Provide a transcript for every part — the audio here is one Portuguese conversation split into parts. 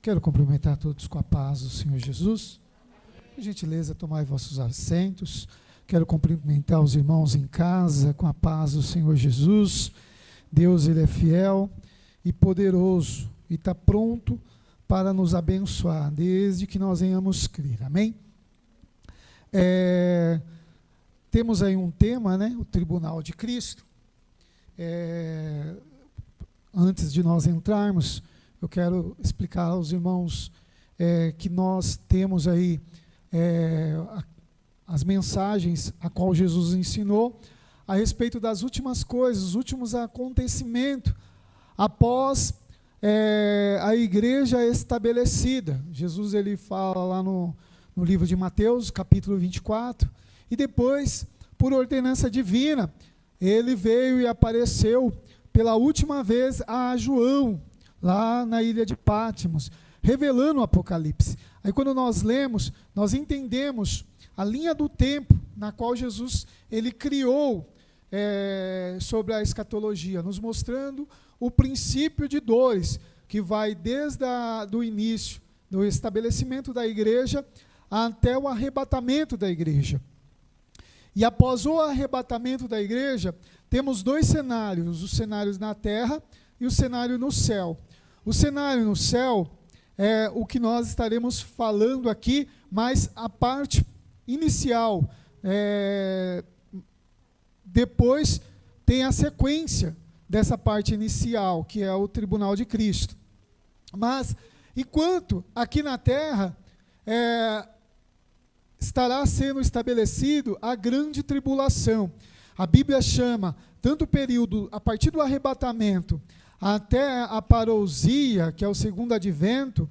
Quero cumprimentar todos com a paz do Senhor Jesus. Por gentileza, tomai vossos assentos. Quero cumprimentar os irmãos em casa com a paz do Senhor Jesus. Deus, Ele é fiel e poderoso e está pronto para nos abençoar, desde que nós venhamos crer. Amém? Temos aí um tema, né? O Tribunal de Cristo. Antes de nós entrarmos, eu quero explicar aos irmãos que nós temos aí as mensagens a qual Jesus ensinou a respeito das últimas coisas, os últimos acontecimentos após a igreja estabelecida. Jesus ele fala lá no livro de Mateus, capítulo 24, e depois, por ordenança divina, ele veio e apareceu pela última vez a João, lá na ilha de Patmos, revelando o Apocalipse. Aí quando nós lemos, nós entendemos a linha do tempo na qual Jesus ele criou sobre a escatologia, nos mostrando o princípio de dores, que vai desde do início, do estabelecimento da igreja, até o arrebatamento da igreja. E após o arrebatamento da igreja, temos dois cenários, os cenários na terra e o cenário no céu. O cenário no céu é o que nós estaremos falando aqui, mas a parte inicial, depois tem a sequência dessa parte inicial, que é o tribunal de Cristo. Mas, enquanto aqui na terra estará sendo estabelecido a grande tribulação. A Bíblia chama tanto o período a partir do arrebatamento até a parousia, que é o segundo advento,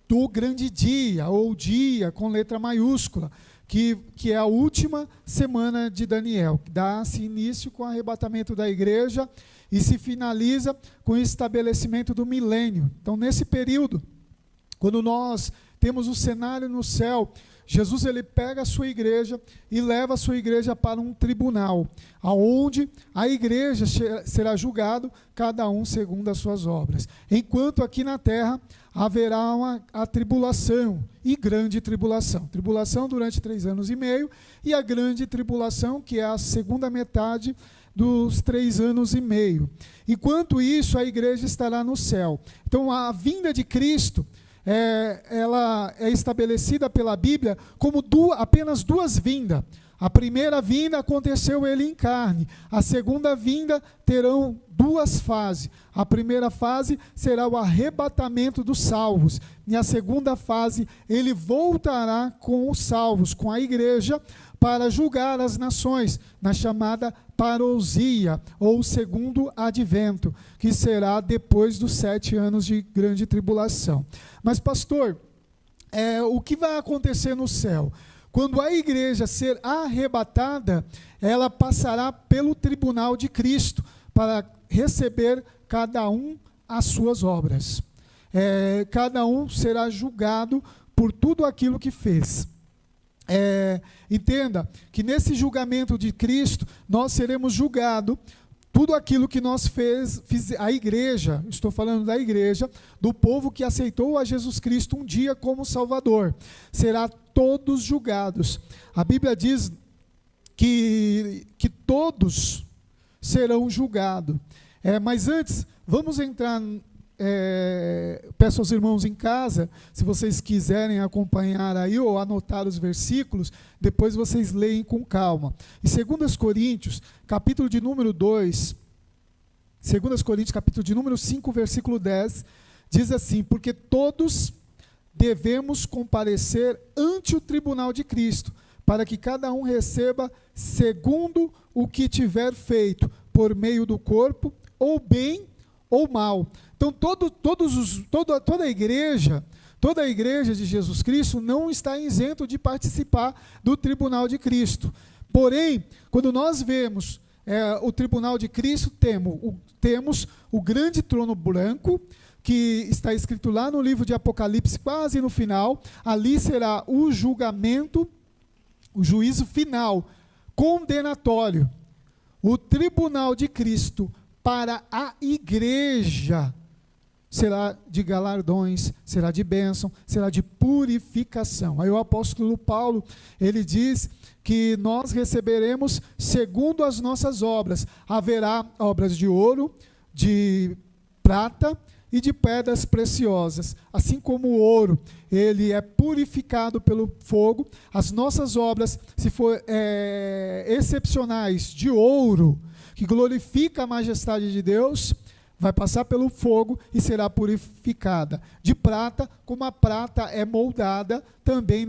do grande dia, ou dia com letra maiúscula, que é a última semana de Daniel, que dá-se início com o arrebatamento da igreja e se finaliza com o estabelecimento do milênio. Então, nesse período, quando nós temos o cenário no céu, Jesus ele pega a sua igreja e leva a sua igreja para um tribunal, aonde a igreja será julgado, cada um segundo as suas obras. Enquanto aqui na terra haverá a tribulação e grande tribulação. Tribulação durante 3 anos e meio e a grande tribulação, que é a segunda metade dos 3 anos e meio. Enquanto isso, a igreja estará no céu. Então, a vinda de Cristo, ela é estabelecida pela Bíblia como apenas 2 vindas. A primeira vinda aconteceu ele em carne. A segunda vinda terão 2 fases. A primeira fase será o arrebatamento dos salvos. E a segunda fase, ele voltará com os salvos, com a igreja, para julgar as nações, na chamada parousia, ou segundo advento, que será depois dos 7 anos de grande tribulação. Mas, pastor, o que vai acontecer no céu? Quando a igreja ser arrebatada, ela passará pelo tribunal de Cristo, para receber cada um as suas obras. Cada um será julgado por tudo aquilo que fez. Entenda que nesse julgamento de Cristo, nós seremos julgados, tudo aquilo que nós fez a igreja, estou falando da igreja, do povo que aceitou a Jesus Cristo um dia como Salvador, será todos julgados. A Bíblia diz que todos serão julgados. Mas antes, vamos entrar. Peço aos irmãos em casa, se vocês quiserem acompanhar aí ou anotar os versículos, depois vocês leem com calma. Em 2 Coríntios, capítulo de número 2, 2 Coríntios, capítulo de número 5, versículo 10, diz assim: porque todos devemos comparecer ante o tribunal de Cristo, para que cada um receba segundo o que tiver feito, por meio do corpo, ou bem ou mal. Então, toda a igreja de Jesus Cristo não está isento de participar do tribunal de Cristo. Porém, quando nós vemos o tribunal de Cristo, temos o grande trono branco, que está escrito lá no livro de Apocalipse, quase no final. Ali será o julgamento, o juízo final, condenatório. O tribunal de Cristo para a igreja será de galardões, será de bênção, será de purificação. Aí o apóstolo Paulo, ele diz que nós receberemos segundo as nossas obras. Haverá obras de ouro, de prata e de pedras preciosas. Assim como o ouro, ele é purificado pelo fogo, as nossas obras, se for excepcionais, de ouro, que glorifica a majestade de Deus, vai passar pelo fogo e será purificada. De prata, como a prata é moldada, também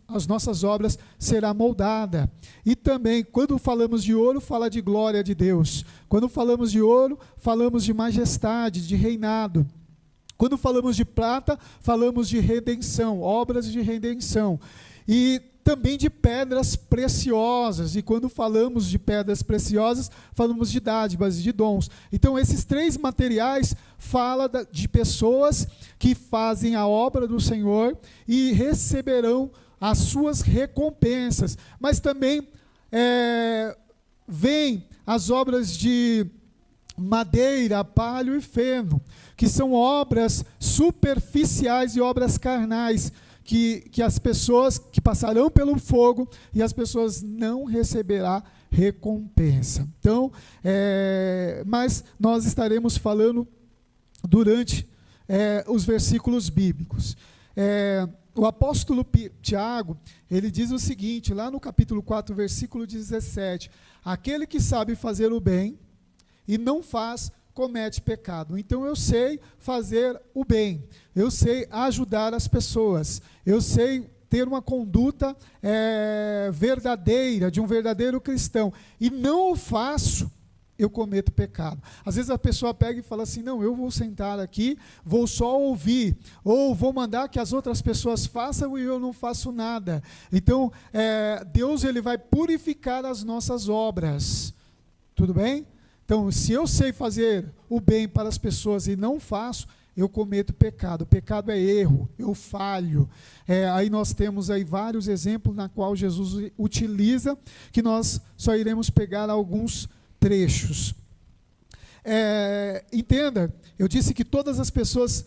as nossas obras será moldada. E também, quando falamos de ouro, fala de glória de Deus. Quando falamos de ouro, falamos de majestade, de reinado. Quando falamos de prata, falamos de redenção, obras de redenção. E também de pedras preciosas, e quando falamos de pedras preciosas, falamos de dádivas e de dons. Então, esses três materiais falam de pessoas que fazem a obra do Senhor e receberão as suas recompensas. Mas também vêm as obras de madeira, palho e feno, que são obras superficiais e obras carnais, que as pessoas que passarão pelo fogo e as pessoas não receberão recompensa. Então, mas nós estaremos falando durante os versículos bíblicos. O apóstolo Tiago, ele diz o seguinte, lá no capítulo 4, versículo 17, aquele que sabe fazer o bem e não faz, comete pecado. Então eu sei fazer o bem, eu sei ajudar as pessoas, eu sei ter uma conduta verdadeira, de um verdadeiro cristão, e não o faço, eu cometo pecado. Às vezes a pessoa pega e fala assim, não, eu vou sentar aqui, vou só ouvir, ou vou mandar que as outras pessoas façam e eu não faço nada. Então, Deus, ele vai purificar as nossas obras, tudo bem? Então, se eu sei fazer o bem para as pessoas e não faço, eu cometo pecado. Pecado é erro, eu falho. Aí nós temos aí vários exemplos na qual Jesus utiliza, que nós só iremos pegar alguns trechos. Entenda, eu disse que todas as pessoas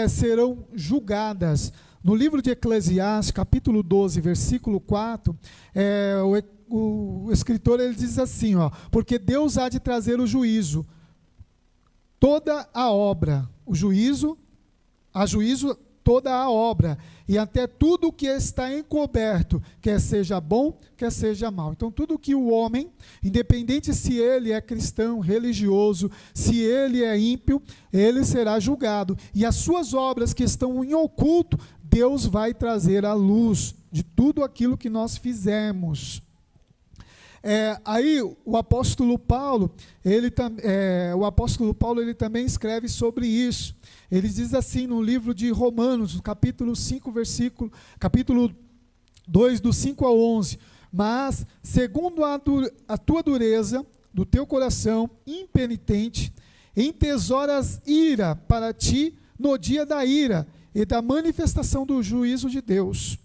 serão julgadas. No livro de Eclesiastes, capítulo 12, versículo 4, o escritor, ele diz assim, porque Deus há de trazer o juízo, toda a obra, a juízo toda a obra, e até tudo o que está encoberto, quer seja bom, quer seja mal. Então, tudo que o homem, independente se ele é cristão, religioso, se ele é ímpio, ele será julgado. E as suas obras que estão em oculto, Deus vai trazer à luz de tudo aquilo que nós fizemos. Aí o apóstolo Paulo, ele também escreve sobre isso. Ele diz assim no livro de Romanos, capítulo 5, capítulo 2, do 5 ao 11, mas segundo a tua dureza do teu coração impenitente, entesouras ira para ti no dia da ira e da manifestação do juízo de Deus,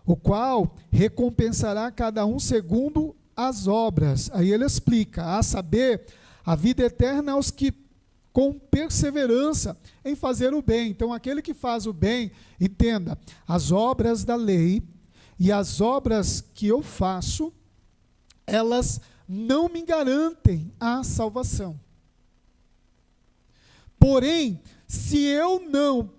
o qual recompensará cada um segundo as obras. Aí ele explica, a saber, a vida eterna aos que com perseverança em fazer o bem. Então, aquele que faz o bem, entenda, as obras da lei e as obras que eu faço, elas não me garantem a salvação. Porém, se eu não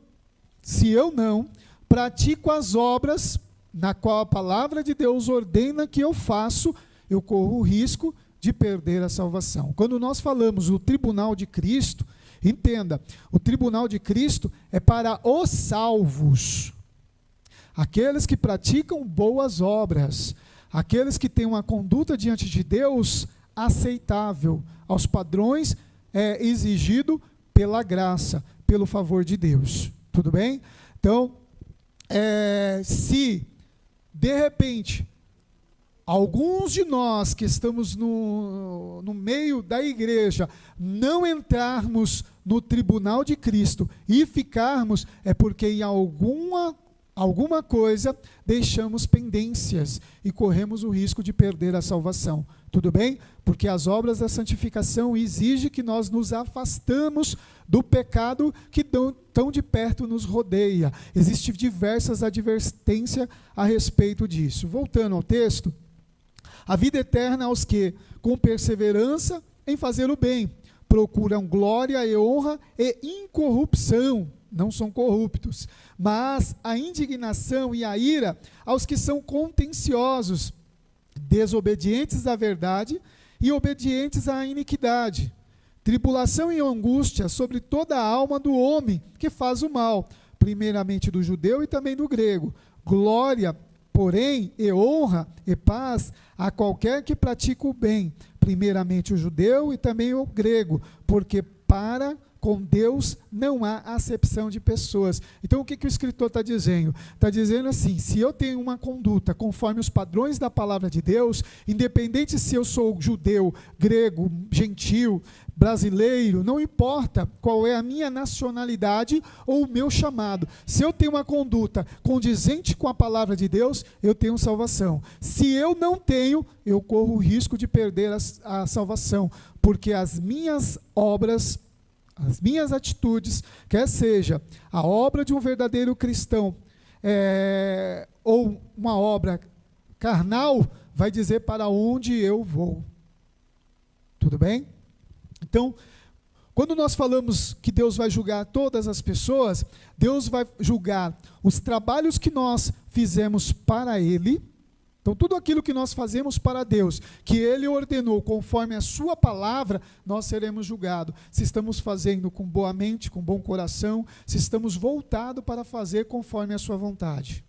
pratico as obras na qual a palavra de Deus ordena que eu faço, eu corro o risco de perder a salvação. Quando nós falamos do tribunal de Cristo, entenda, o tribunal de Cristo é para os salvos, aqueles que praticam boas obras, aqueles que têm uma conduta diante de Deus aceitável aos padrões exigido pela graça, pelo favor de Deus. Tudo bem? Então, se de repente alguns de nós que estamos no meio da igreja não entrarmos no tribunal de Cristo e ficarmos, é porque em alguma alguma coisa, deixamos pendências e corremos o risco de perder a salvação. Tudo bem? Porque as obras da santificação exigem que nós nos afastamos do pecado que tão de perto nos rodeia. Existem diversas advertências a respeito disso. Voltando ao texto, a vida eterna aos que, com perseverança em fazer o bem, procuram glória e honra e incorrupção, não são corruptos, mas a indignação e a ira aos que são contenciosos, desobedientes à verdade e obedientes à iniquidade. Tribulação e angústia sobre toda a alma do homem que faz o mal, primeiramente do judeu e também do grego. Glória, porém, e honra e paz a qualquer que pratica o bem, primeiramente o judeu e também o grego, porque para com Deus não há acepção de pessoas. Então o que o escritor está dizendo? Está dizendo assim, se eu tenho uma conduta conforme os padrões da palavra de Deus, independente se eu sou judeu, grego, gentil, brasileiro, não importa qual é a minha nacionalidade ou o meu chamado, se eu tenho uma conduta condizente com a palavra de Deus, eu tenho salvação. Se eu não tenho, eu corro o risco de perder a salvação, porque as minhas obras, as minhas atitudes, quer seja a obra de um verdadeiro cristão ou uma obra carnal, vai dizer para onde eu vou. Tudo bem? Então, quando nós falamos que Deus vai julgar todas as pessoas, Deus vai julgar os trabalhos que nós fizemos para Ele. Então, tudo aquilo que nós fazemos para Deus, que Ele ordenou conforme a sua palavra, nós seremos julgados. Se estamos fazendo com boa mente, com bom coração, se estamos voltados para fazer conforme a sua vontade.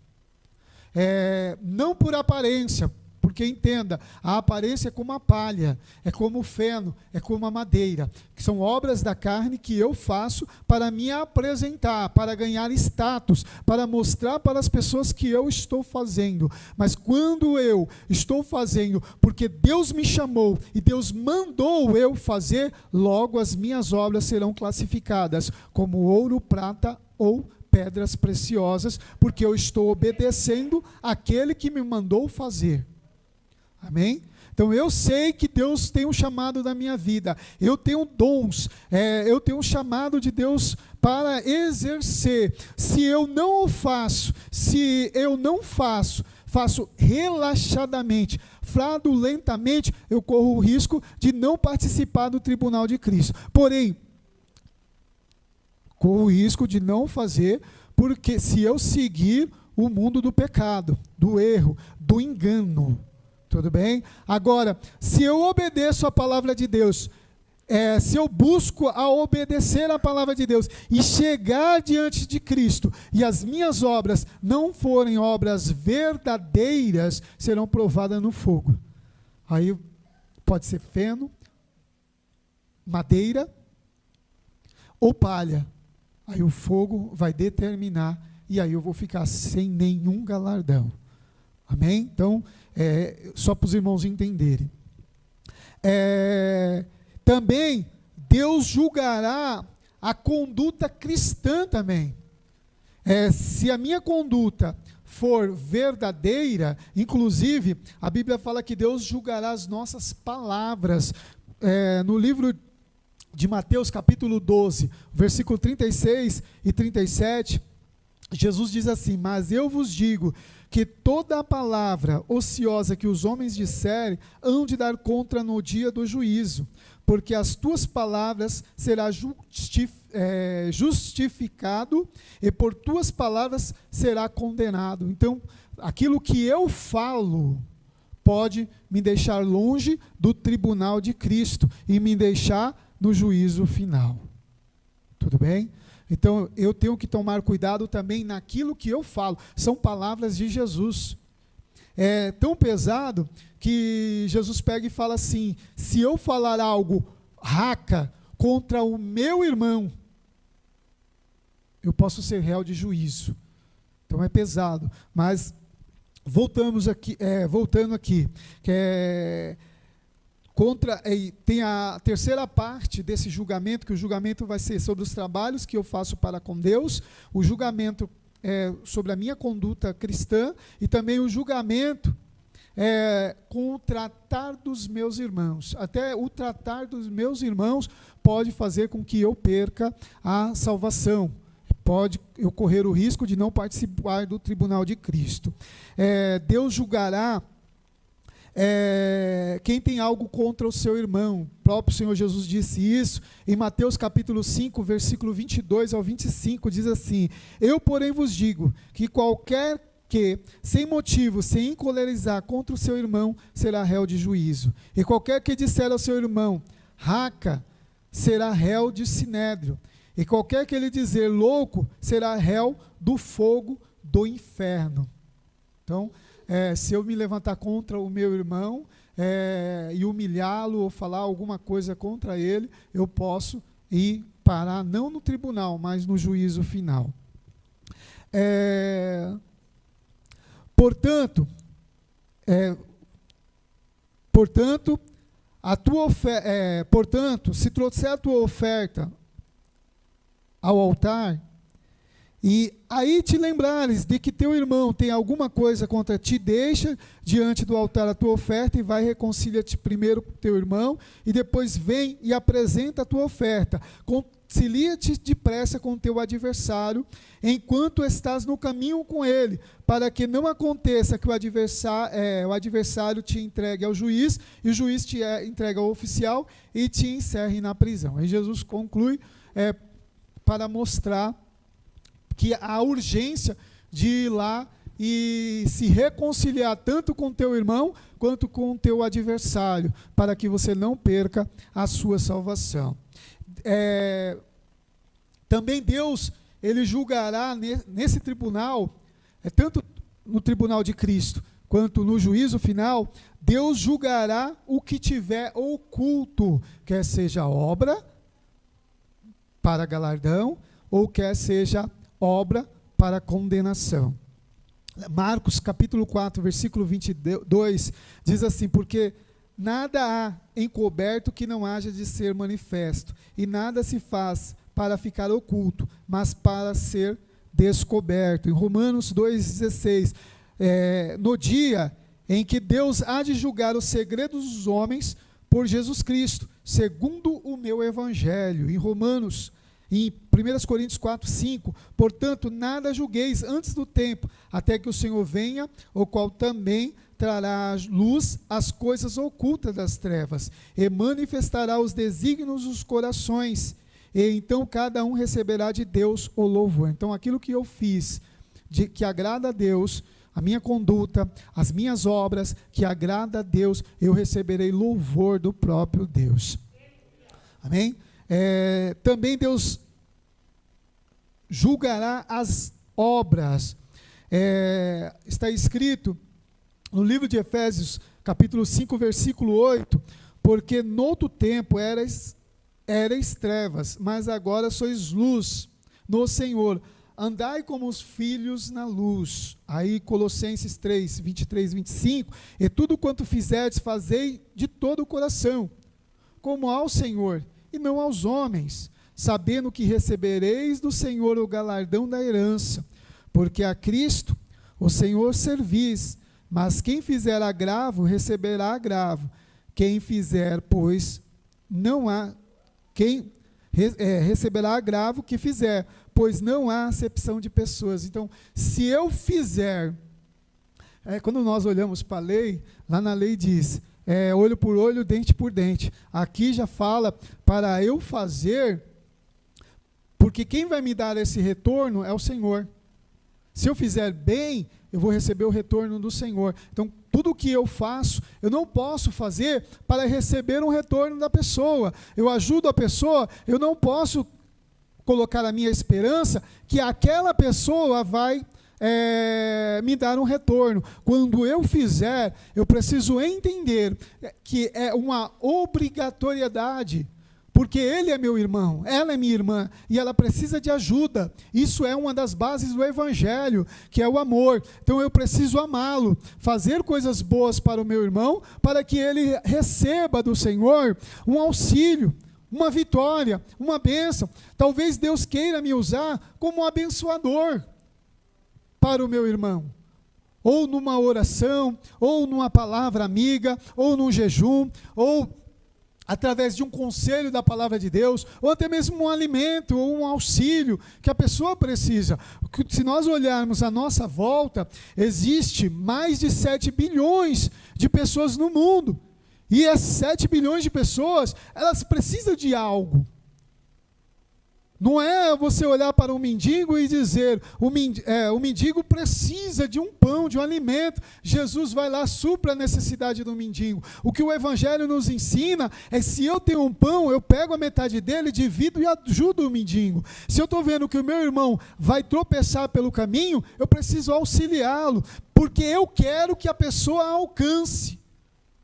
Não por aparência, porque entenda, a aparência é como a palha, é como o feno, é como a madeira, que são obras da carne que eu faço para me apresentar, para ganhar status, para mostrar para as pessoas que eu estou fazendo. Mas quando eu estou fazendo porque Deus me chamou e Deus mandou eu fazer, logo as minhas obras serão classificadas como ouro, prata ou pedras preciosas, porque eu estou obedecendo àquele que me mandou fazer. Amém? Então eu sei que Deus tem um chamado na minha vida, eu tenho dons, eu tenho um chamado de Deus para exercer. Se eu não o faço, faço relaxadamente, fraudulentamente, eu corro o risco de não participar do tribunal de Cristo. Porém, corro o risco de não fazer, porque se eu seguir o mundo do pecado, do erro, do engano. Tudo bem? Agora, se eu obedeço a palavra de Deus, se eu busco a obedecer a palavra de Deus e chegar diante de Cristo, e as minhas obras não forem obras verdadeiras, serão provadas no fogo. Aí pode ser feno, madeira ou palha. Aí o fogo vai determinar, e aí eu vou ficar sem nenhum galardão. Amém? Então, só para os irmãos entenderem. Também, Deus julgará a conduta cristã também. Se a minha conduta for verdadeira, inclusive, a Bíblia fala que Deus julgará as nossas palavras. No livro de Mateus, capítulo 12, versículo 36 e 37, Jesus diz assim: mas eu vos digo que toda a palavra ociosa que os homens disserem, hão de dar conta no dia do juízo, porque as tuas palavras será justificado, e por tuas palavras será condenado. Então, aquilo que eu falo pode me deixar longe do tribunal de Cristo e me deixar no juízo final. Tudo bem? Então, eu tenho que tomar cuidado também naquilo que eu falo. São palavras de Jesus. É tão pesado que Jesus pega e fala assim: se eu falar algo raca contra o meu irmão, eu posso ser réu de juízo. Então é pesado. Mas voltando aqui, que tem a terceira parte desse julgamento, que o julgamento vai ser sobre os trabalhos que eu faço para com Deus, o julgamento sobre a minha conduta cristã e também o julgamento com o tratar dos meus irmãos. Até o tratar dos meus irmãos pode fazer com que eu perca a salvação. Pode eu correr o risco de não participar do tribunal de Cristo. Deus julgará quem tem algo contra o seu irmão. O próprio Senhor Jesus disse isso em Mateus capítulo 5, versículo 22 ao 25, diz assim: eu, porém, vos digo que qualquer que, sem motivo, sem encolerizar contra o seu irmão, será réu de juízo. E qualquer que disser ao seu irmão, raca, será réu de sinédrio. E qualquer que lhe dizer louco, será réu do fogo do inferno. Então, se eu me levantar contra o meu irmão e humilhá-lo ou falar alguma coisa contra ele, eu posso ir parar não no tribunal, mas no juízo final. Portanto, se trouxer a tua oferta ao altar, e aí te lembrares de que teu irmão tem alguma coisa contra ti, deixa diante do altar a tua oferta e vai reconcilia-te primeiro com teu irmão, e depois vem e apresenta a tua oferta. Concilia-te depressa com o teu adversário, enquanto estás no caminho com ele, para que não aconteça que o adversário te entregue ao juiz, e o juiz te entregue ao oficial e te encerre na prisão. Aí Jesus conclui para mostrar que a urgência de ir lá e se reconciliar tanto com teu irmão quanto com o teu adversário, para que você não perca a sua salvação. Também Deus, ele julgará nesse tribunal, tanto no tribunal de Cristo, quanto no juízo final, Deus julgará o que tiver oculto, quer seja obra para galardão, ou quer seja obra para condenação. Marcos capítulo 4, versículo 22, diz assim: porque nada há encoberto que não haja de ser manifesto, e nada se faz para ficar oculto, mas para ser descoberto. Em Romanos 2,16, no dia em que Deus há de julgar os segredos dos homens por Jesus Cristo, segundo o meu evangelho. Em 1 Coríntios 4, 5, portanto, nada julgueis antes do tempo, até que o Senhor venha, o qual também trará à luz as coisas ocultas das trevas, e manifestará os desígnios dos corações, e então cada um receberá de Deus o louvor. Então, aquilo que eu fiz, que agrada a Deus, a minha conduta, as minhas obras, que agrada a Deus, eu receberei louvor do próprio Deus. Amém? Também Deus julgará as obras. Está escrito no livro de Efésios, capítulo 5, versículo 8, porque noutro tempo erais trevas, mas agora sois luz no Senhor. Andai como os filhos na luz. Aí Colossenses 3, 23, 25, e tudo quanto fizerdes, fazei de todo o coração, como ao Senhor, e não aos homens, sabendo que recebereis do Senhor o galardão da herança, porque a Cristo, o Senhor, servis, mas quem fizer agravo, receberá agravo. Quem fizer, pois, não há, receberá agravo que fizer, pois não há acepção de pessoas. Então, se eu fizer, quando nós olhamos para a lei, lá na lei diz, olho por olho, dente por dente. Aqui já fala para eu fazer, porque quem vai me dar esse retorno é o Senhor. Se eu fizer bem, eu vou receber o retorno do Senhor. Então, tudo o que eu faço, eu não posso fazer para receber um retorno da pessoa. Eu ajudo a pessoa, eu não posso colocar a minha esperança que aquela pessoa vai me dar um retorno. Quando eu fizer, eu preciso entender que é uma obrigatoriedade, porque ele é meu irmão, ela é minha irmã, e ela precisa de ajuda. Isso é uma das bases do Evangelho, que é o amor. Então eu preciso amá-lo, fazer coisas boas para o meu irmão, para que ele receba do Senhor um auxílio, uma vitória, uma bênção. Talvez Deus queira me usar como um abençoador. para o meu irmão? Ou numa oração, ou numa palavra amiga, ou num jejum, ou através de um conselho da palavra de Deus, ou até mesmo um alimento, ou um auxílio que a pessoa precisa. Se nós olharmos à nossa volta, existe mais de 7 bilhões de pessoas no mundo. E as 7 bilhões de pessoas, elas precisam de algo. Não é você olhar para um mendigo e dizer, o mendigo precisa de um pão, de um alimento. Jesus vai lá, supra a necessidade do mendigo. O que o Evangelho nos ensina é, se eu tenho um pão, eu pego a metade dele, divido e ajudo o mendigo. Se eu estou vendo que o meu irmão vai tropeçar pelo caminho, eu preciso auxiliá-lo, porque eu quero que a pessoa alcance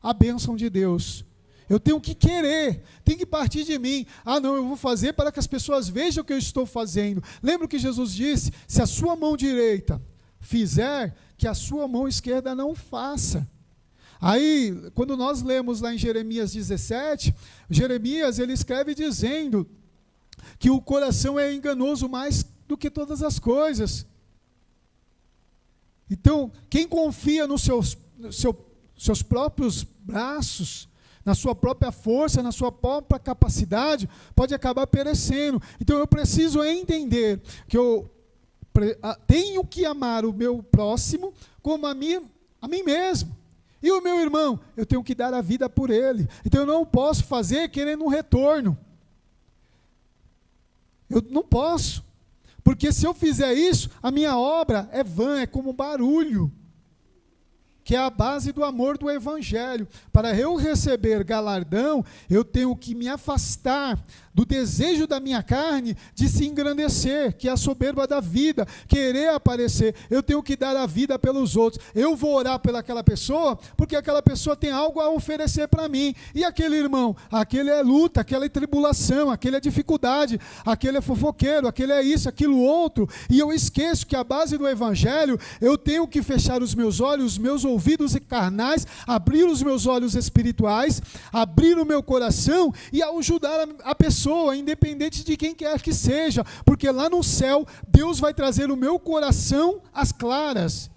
a bênção de Deus. Eu tenho que querer, tem que partir de mim. Não, eu vou fazer para que as pessoas vejam o que eu estou fazendo. Lembra o que Jesus disse? Se a sua mão direita fizer, que a sua mão esquerda não faça. Aí, quando nós lemos lá em Jeremias 17, Jeremias, ele escreve dizendo que o coração é enganoso mais do que todas as coisas. Então, quem confia nos seus próprios braços, na sua própria força, na sua própria capacidade, pode acabar perecendo. Então eu preciso entender que eu tenho que amar o meu próximo como a mim mesmo. E o meu irmão, eu tenho que dar a vida por ele. Então eu não posso fazer querendo um retorno. Eu não posso. Porque se eu fizer isso, a minha obra é vã, é como barulho. Que é a base do amor do Evangelho. Para eu receber galardão, eu tenho que me afastar do desejo da minha carne de se engrandecer, que é a soberba da vida, querer aparecer. Eu tenho que dar a vida pelos outros. Eu vou orar pelaquela pessoa, porque aquela pessoa tem algo a oferecer para mim. E aquele irmão, aquele é luta, aquela é tribulação, aquele é dificuldade, aquele é fofoqueiro, aquele é isso, aquilo outro. E eu esqueço que a base do Evangelho, eu tenho que fechar os meus olhos, os meus ouvidos carnais, abrir os meus olhos espirituais, abrir o meu coração e ajudar a pessoa, independente de quem quer que seja, porque lá no céu, Deus vai trazer o meu coração às claras,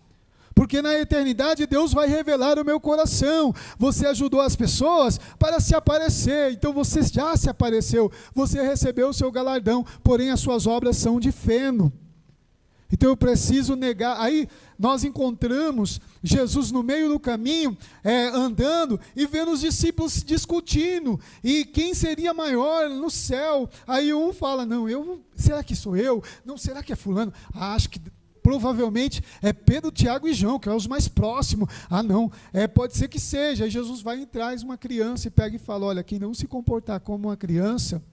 porque na eternidade Deus vai revelar o meu coração. Você ajudou as pessoas para se aparecer, então você já se apareceu, você recebeu o seu galardão, porém as suas obras são de feno. Então eu preciso negar. Aí nós encontramos Jesus no meio do caminho, andando, e vendo os discípulos discutindo, e quem seria maior no céu. Aí um fala, não, será que sou eu? Não, será que é fulano? Acho que provavelmente é Pedro, Tiago e João, que é os mais próximos. Não, pode ser que seja. Aí Jesus vai e traz uma criança e pega e fala, olha, quem não se comportar como uma criança,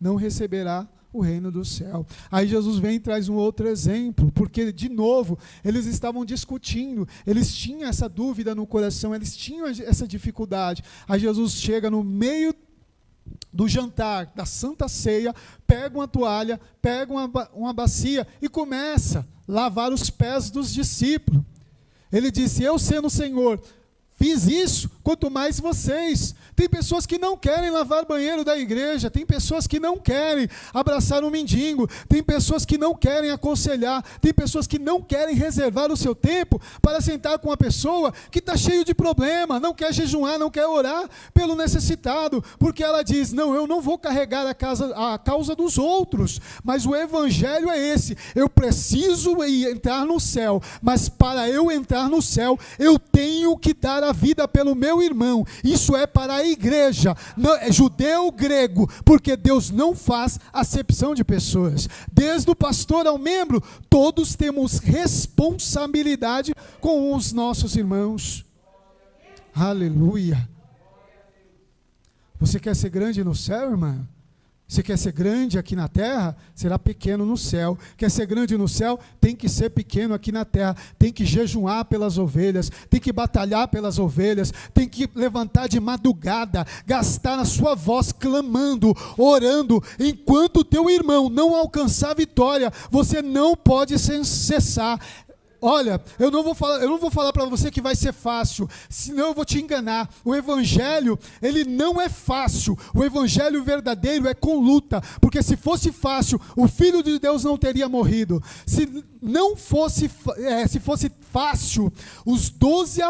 não receberá o reino do céu. Aí Jesus vem e traz um outro exemplo, porque de novo, eles estavam discutindo, eles tinham essa dúvida no coração, eles tinham essa dificuldade. Aí Jesus chega no meio do jantar, da Santa Ceia, pega uma toalha, pega uma bacia e começa a lavar os pés dos discípulos. Ele disse, eu sendo o Senhor, fiz isso, quanto mais vocês. Tem pessoas que não querem lavar banheiro da igreja, tem pessoas que não querem abraçar um mendigo, tem pessoas que não querem aconselhar, tem pessoas que não querem reservar o seu tempo para sentar com uma pessoa que está cheio de problema, não quer jejuar, não quer orar pelo necessitado, porque ela diz, não, eu não vou carregar a causa dos outros, mas o Evangelho é esse, eu preciso entrar no céu, mas para eu entrar no céu, eu tenho que dar a vida pelo meu irmão. Isso é para a igreja, não, é judeu, grego, porque Deus não faz acepção de pessoas. Desde o pastor ao membro, todos temos responsabilidade com os nossos irmãos. Aleluia. Você quer ser grande no céu, irmã? Você quer ser grande aqui na terra? Será pequeno no céu. Quer ser grande no céu? Tem que ser pequeno aqui na terra. Tem que jejuar pelas ovelhas. Tem que batalhar pelas ovelhas. Tem que levantar de madrugada. Gastar a sua voz clamando, orando. Enquanto o teu irmão não alcançar a vitória, você não pode cessar. Olha, eu não vou falar para você que vai ser fácil, senão eu vou te enganar. O evangelho, ele não é fácil. O evangelho verdadeiro é com luta, porque se fosse fácil, o Filho de Deus não teria morrido. Se fosse fácil, os 12,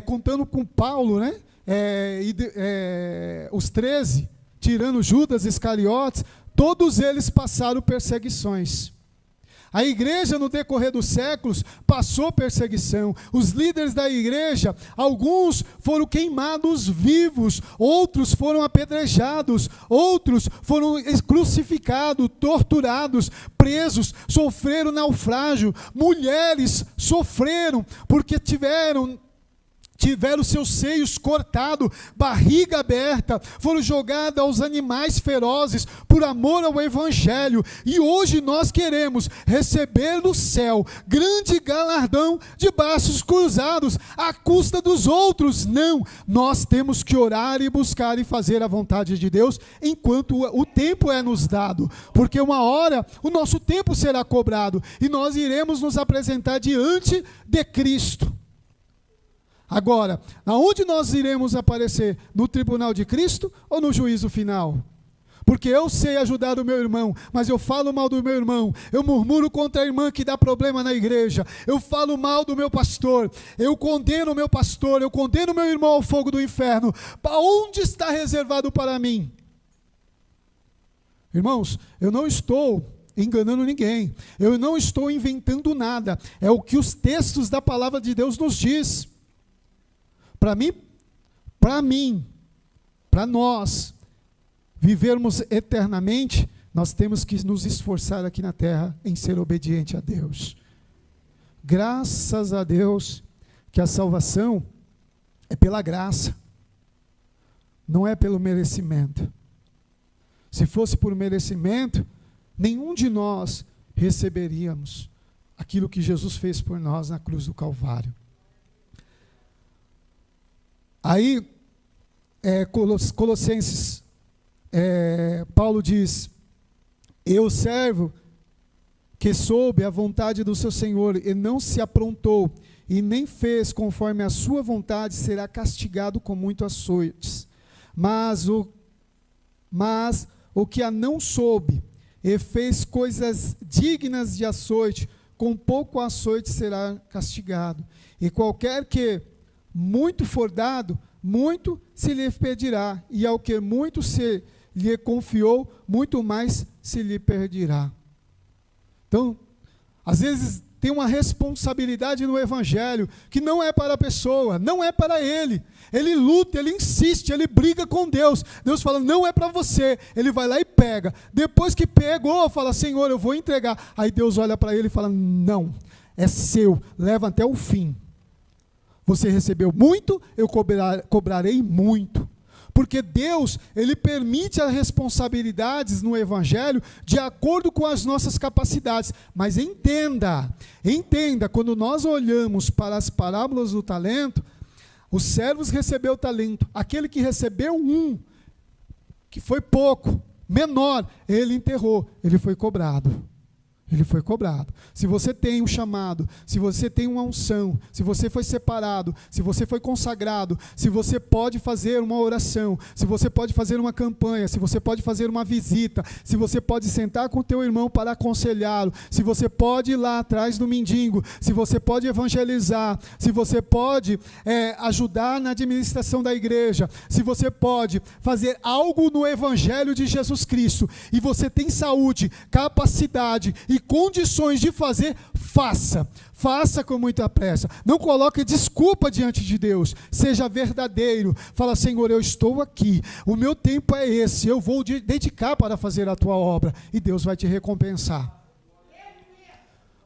contando com Paulo, né? Os 13, tirando Judas Iscariotes, todos eles passaram perseguições. A igreja, no decorrer dos séculos, passou perseguição. Os líderes da igreja, alguns foram queimados vivos, outros foram apedrejados, outros foram crucificados, torturados, presos, sofreram naufrágio. Mulheres sofreram porque tiveram seus seios cortados, barriga aberta, foram jogadas aos animais ferozes por amor ao evangelho. E hoje nós queremos receber do céu grande galardão de braços cruzados à custa dos outros. Não, nós temos que orar e buscar e fazer a vontade de Deus enquanto o tempo é nos dado, porque uma hora o nosso tempo será cobrado e nós iremos nos apresentar diante de Cristo. Agora, aonde nós iremos aparecer? No tribunal de Cristo ou no juízo final? Porque eu sei ajudar o meu irmão, mas eu falo mal do meu irmão, eu murmuro contra a irmã que dá problema na igreja, eu falo mal do meu pastor, eu condeno o meu pastor, eu condeno o meu irmão ao fogo do inferno. Para onde está reservado para mim? Irmãos, eu não estou enganando ninguém, eu não estou inventando nada, é o que os textos da palavra de Deus nos diz. Para nós vivermos eternamente, nós temos que nos esforçar aqui na terra em ser obediente a Deus. Graças a Deus que a salvação é pela graça, não é pelo merecimento. Se fosse por merecimento, nenhum de nós receberíamos aquilo que Jesus fez por nós na cruz do Calvário. Aí, Colossenses, Paulo diz: eu, servo, que soube a vontade do seu Senhor, e não se aprontou, e nem fez conforme a sua vontade, será castigado com muito açoites. Mas o que a não soube, e fez coisas dignas de açoite, com pouco açoite será castigado. E qualquer que muito for dado, muito se lhe pedirá, e ao que muito se lhe confiou, muito mais se lhe pedirá. Então, às vezes tem uma responsabilidade no evangelho, que não é para a pessoa, não é para ele. Ele luta, ele insiste, ele briga com Deus. Deus fala, não é para você. Ele vai lá e pega. Depois que pegou, fala, Senhor, eu vou entregar. Aí Deus olha para ele e fala, não, é seu, leva até o fim. Você recebeu muito, eu cobrarei muito. Porque Deus, Ele permite as responsabilidades no Evangelho de acordo com as nossas capacidades. Mas entenda, quando nós olhamos para as parábolas do talento, os servos recebeu o talento. Aquele que recebeu que foi pouco, menor, ele enterrou, ele foi cobrado. Ele foi cobrado. Se você tem um chamado, se você tem uma unção, se você foi separado, se você foi consagrado, se você pode fazer uma oração, se você pode fazer uma campanha, se você pode fazer uma visita, se você pode sentar com o teu irmão para aconselhá-lo, se você pode ir lá atrás do mendigo, se você pode evangelizar, se você pode ajudar na administração da igreja, se você pode fazer algo no Evangelho de Jesus Cristo, e você tem saúde, capacidade e condições de fazer, faça com muita pressa, não coloque desculpa diante de Deus, seja verdadeiro, fala, Senhor, eu estou aqui, o meu tempo é esse, eu vou dedicar para fazer a tua obra, e Deus vai te recompensar.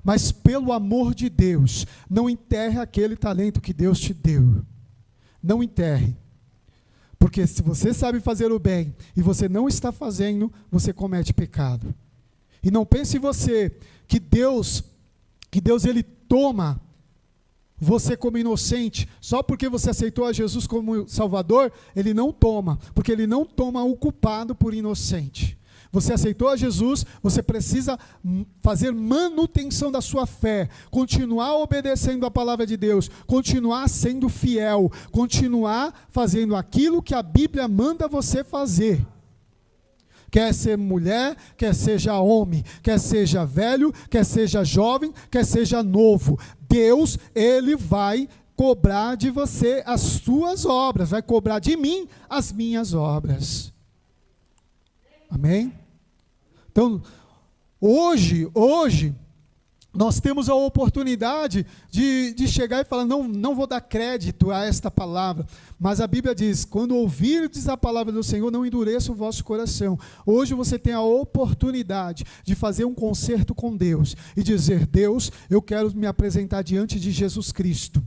Mas pelo amor de Deus, não enterre aquele talento que Deus te deu, não enterre, porque se você sabe fazer o bem, e você não está fazendo, você comete pecado. E não pense você que Deus ele toma você como inocente, só porque você aceitou a Jesus como Salvador, ele não toma, porque ele não toma o culpado por inocente. Você aceitou a Jesus, você precisa fazer manutenção da sua fé, continuar obedecendo a palavra de Deus, continuar sendo fiel, continuar fazendo aquilo que a Bíblia manda você fazer. Quer ser mulher, quer seja homem, quer seja velho, quer seja jovem, quer seja novo. Deus, Ele vai cobrar de você as suas obras, vai cobrar de mim as minhas obras. Amém? Então, hoje, nós temos a oportunidade de chegar e falar, não vou dar crédito a esta palavra, mas a Bíblia diz, quando ouvirdes a palavra do Senhor, não endureça o vosso coração. Hoje você tem a oportunidade de fazer um concerto com Deus e dizer, Deus, eu quero me apresentar diante de Jesus Cristo.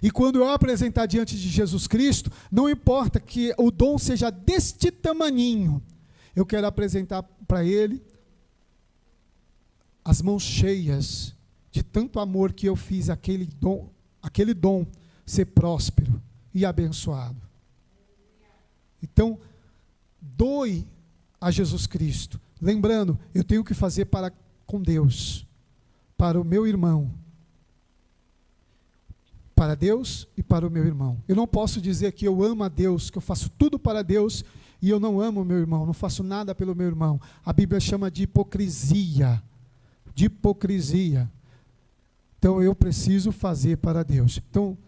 E quando eu apresentar diante de Jesus Cristo, não importa que o dom seja deste tamaninho, eu quero apresentar para Ele as mãos cheias de tanto amor que eu fiz aquele dom ser próspero e abençoado. Então, doe a Jesus Cristo. Lembrando, eu tenho que fazer para com Deus, para o meu irmão, para Deus e para o meu irmão. Eu não posso dizer que eu amo a Deus, que eu faço tudo para Deus e eu não amo o meu irmão, não faço nada pelo meu irmão. A Bíblia chama de hipocrisia. De hipocrisia. Então eu preciso fazer para Deus. Então,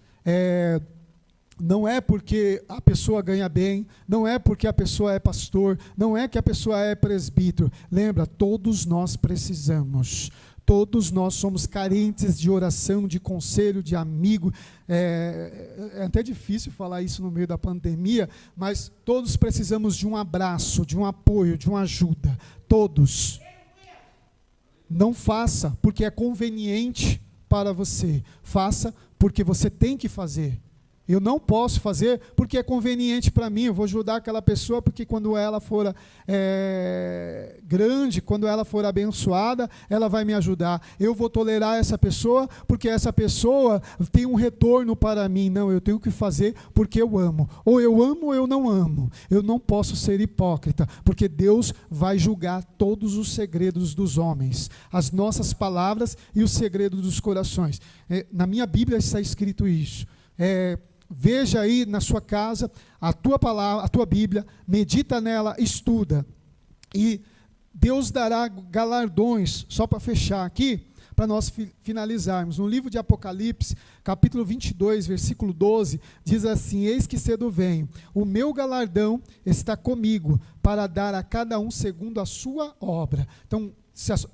não é porque a pessoa ganha bem, não é porque a pessoa é pastor, não é que a pessoa é presbítero. Lembra, todos nós precisamos. Todos nós somos carentes de oração, de conselho, de amigo. É até difícil falar isso no meio da pandemia, mas todos precisamos de um abraço, de um apoio, de uma ajuda. Todos. Não faça porque é conveniente para você. Faça porque você tem que fazer. Eu não posso fazer porque é conveniente para mim. Eu vou ajudar aquela pessoa porque quando ela for grande, quando ela for abençoada, ela vai me ajudar. Eu vou tolerar essa pessoa porque essa pessoa tem um retorno para mim. Não, eu tenho que fazer porque eu amo. Ou eu amo ou eu não amo. Eu não posso ser hipócrita, porque Deus vai julgar todos os segredos dos homens, as nossas palavras e os segredos dos corações. Na minha Bíblia está escrito isso. Veja aí na sua casa a tua palavra, a tua Bíblia, medita nela, estuda. E Deus dará galardões, só para fechar aqui, para nós finalizarmos. No livro de Apocalipse, capítulo 22, versículo 12, diz assim, eis que cedo venho, o meu galardão está comigo, para dar a cada um segundo a sua obra. Então,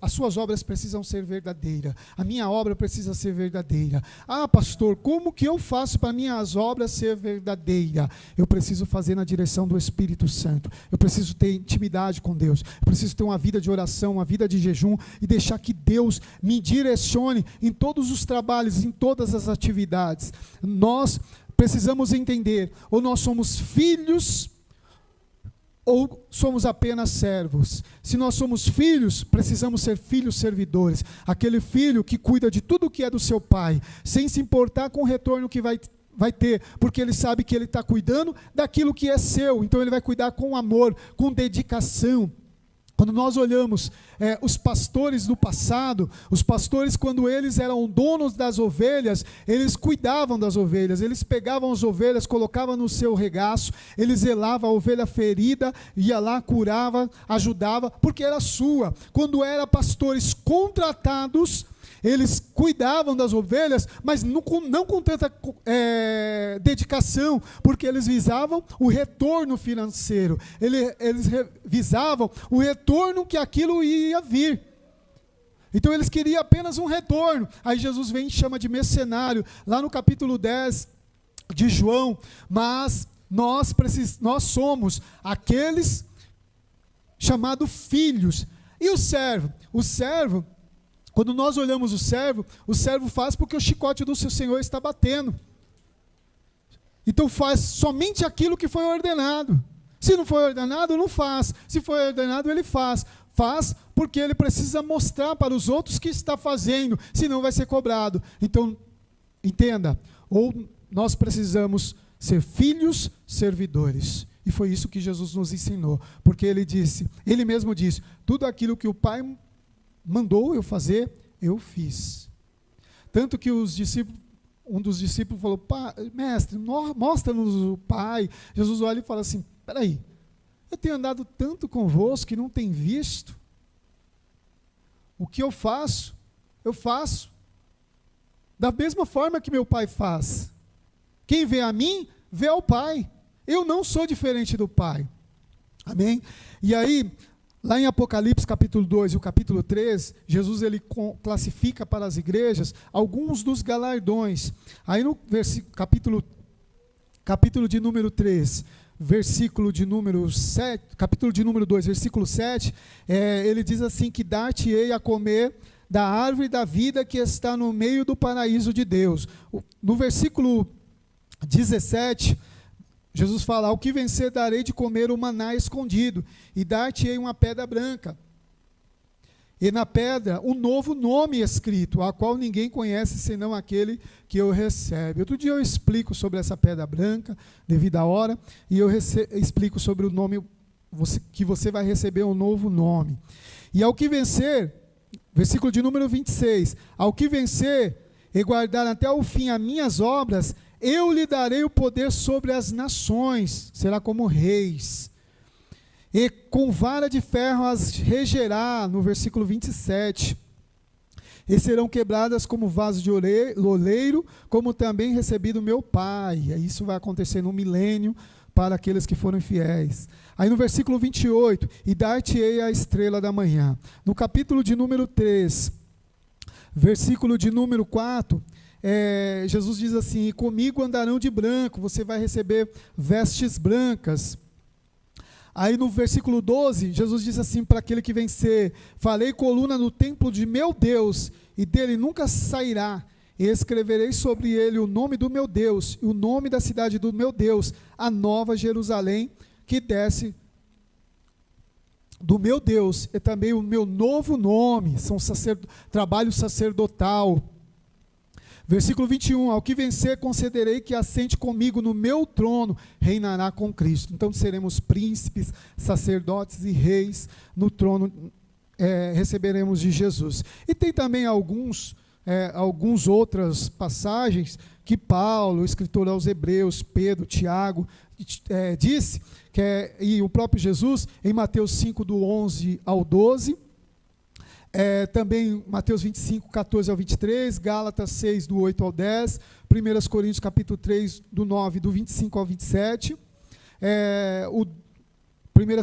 as suas obras precisam ser verdadeiras, a minha obra precisa ser verdadeira. Ah, pastor, como que eu faço para minhas obras ser verdadeira? Eu preciso fazer na direção do Espírito Santo, eu preciso ter intimidade com Deus, eu preciso ter uma vida de oração, uma vida de jejum, e deixar que Deus me direcione em todos os trabalhos, em todas as atividades. Nós precisamos entender, ou nós somos filhos, ou somos apenas servos. Se nós somos filhos, precisamos ser filhos servidores. Aquele filho que cuida de tudo que é do seu pai, sem se importar com o retorno que vai ter, porque ele sabe que ele está cuidando daquilo que é seu. Então ele vai cuidar com amor, com dedicação. Quando nós olhamos os pastores do passado, os pastores, quando eles eram donos das ovelhas, eles cuidavam das ovelhas, eles pegavam as ovelhas, colocavam no seu regaço, eles zelavam a ovelha ferida, ia lá, curava, ajudava, porque era sua. Quando eram pastores contratados, eles cuidavam das ovelhas, mas não com tanta dedicação, porque eles visavam o retorno financeiro, eles visavam o retorno que aquilo ia vir. Então eles queriam apenas um retorno. Aí Jesus vem e chama de mercenário, lá no capítulo 10 de João. Mas nós somos aqueles chamados filhos. E o servo? O servo, quando nós olhamos o servo faz porque o chicote do seu Senhor está batendo. Então faz somente aquilo que foi ordenado. Se não foi ordenado, não faz. Se foi ordenado, ele faz. Faz porque ele precisa mostrar para os outros que está fazendo, senão vai ser cobrado. Então, entenda, ou nós precisamos ser filhos servidores. E foi isso que Jesus nos ensinou, porque ele mesmo disse, tudo aquilo que o Pai mandou eu fazer, eu fiz. Tanto que um dos discípulos falou, mestre, mostra-nos o Pai. Jesus olha e fala assim, peraí, eu tenho andado tanto convosco que não tem visto. O que eu faço da mesma forma que meu Pai faz. Quem vê a mim, vê ao Pai. Eu não sou diferente do Pai. Amém? E aí, lá em Apocalipse capítulo 2 e o capítulo 3, Jesus ele classifica para as igrejas alguns dos galardões. Aí no capítulo de número 3, versículo de número 7, capítulo de número 2, versículo 7, ele diz assim, que dar-te-ei a comer da árvore da vida que está no meio do paraíso de Deus. No versículo 17, Jesus fala, ao que vencer darei de comer o maná escondido, e dar-te-ei uma pedra branca. E na pedra, um novo nome escrito, a qual ninguém conhece, senão aquele que o recebe. Outro dia eu explico sobre essa pedra branca, devido à hora, e eu explico sobre o nome, que você vai receber um novo nome. E ao que vencer, versículo de número 26, ao que vencer e guardar até o fim as minhas obras, eu lhe darei o poder sobre as nações, será como reis. E com vara de ferro as regerá, no versículo 27. E serão quebradas como vaso de oleiro, como também recebi do meu Pai. E isso vai acontecer no milênio para aqueles que foram fiéis. Aí no versículo 28, e dar-te-ei a estrela da manhã. No capítulo de número 3, versículo de número 4, Jesus diz assim, e comigo andarão de branco, você vai receber vestes brancas. Aí no versículo 12, Jesus diz assim para aquele que vencer, farei coluna no templo de meu Deus, e dele nunca sairá, e escreverei sobre ele o nome do meu Deus, e o nome da cidade do meu Deus, a nova Jerusalém, que desce do meu Deus, e também o meu novo nome, trabalho sacerdotal. Versículo 21, ao que vencer concederei que assente comigo no meu trono, reinará com Cristo. Então seremos príncipes, sacerdotes e reis no trono, receberemos de Jesus. E tem também algumas outras passagens que Paulo, o escritor aos Hebreus, Pedro, Tiago, disse, e o próprio Jesus, em Mateus 5, do 11 ao 12, também Mateus 25, 14 ao 23, Gálatas 6, do 8 ao 10, 1 Coríntios capítulo 3, do 9, do 25 ao 27, 1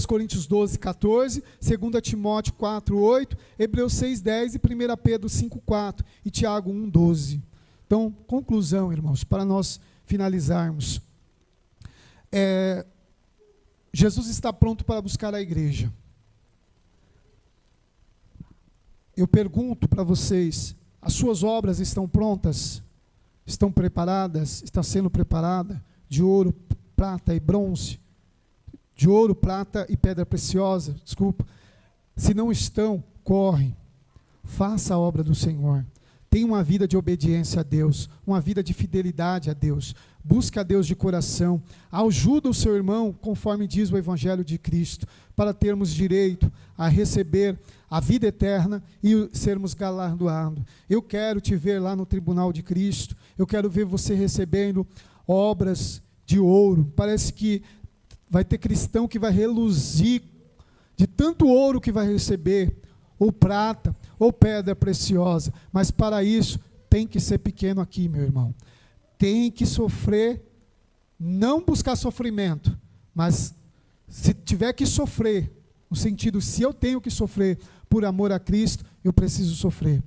Coríntios 12, 14, 2 Timóteo 4, 8, Hebreus 6, 10 e 1 Pedro 5, 4 e Tiago 1, 12. Então, conclusão, irmãos, para nós finalizarmos. Jesus está pronto para buscar a igreja. Eu pergunto para vocês, as suas obras estão prontas? Estão preparadas? Está sendo preparada? De ouro, prata e bronze? De ouro, prata e pedra preciosa? Desculpa. Se não estão, corre. Faça a obra do Senhor. Tenha uma vida de obediência a Deus, uma vida de fidelidade a Deus. Busque a Deus de coração. Ajuda o seu irmão, conforme diz o Evangelho de Cristo, para termos direito a receber a vida eterna e sermos galardoados. Eu quero te ver lá no tribunal de Cristo. Eu quero ver você recebendo obras de ouro. Parece que vai ter cristão que vai reluzir de tanto ouro que vai receber, ou prata, ou pedra preciosa. Mas para isso, tem que ser pequeno aqui, meu irmão. Tem que sofrer, não buscar sofrimento, mas se tiver que sofrer, no sentido, se eu tenho que sofrer por amor a Cristo, eu preciso sofrer.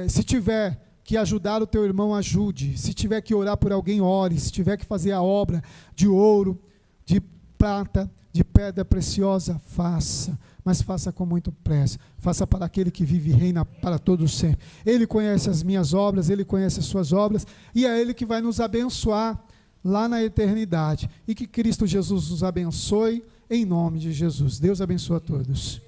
Se tiver que ajudar o teu irmão, ajude. Se tiver que orar por alguém, ore. Se tiver que fazer a obra de ouro, de prata, de pedra preciosa, faça. Mas faça com muito pressa. Faça para aquele que vive e reina para todos sempre. Ele conhece as minhas obras, Ele conhece as suas obras, e é Ele que vai nos abençoar lá na eternidade. E que Cristo Jesus nos abençoe, em nome de Jesus. Deus abençoe a todos.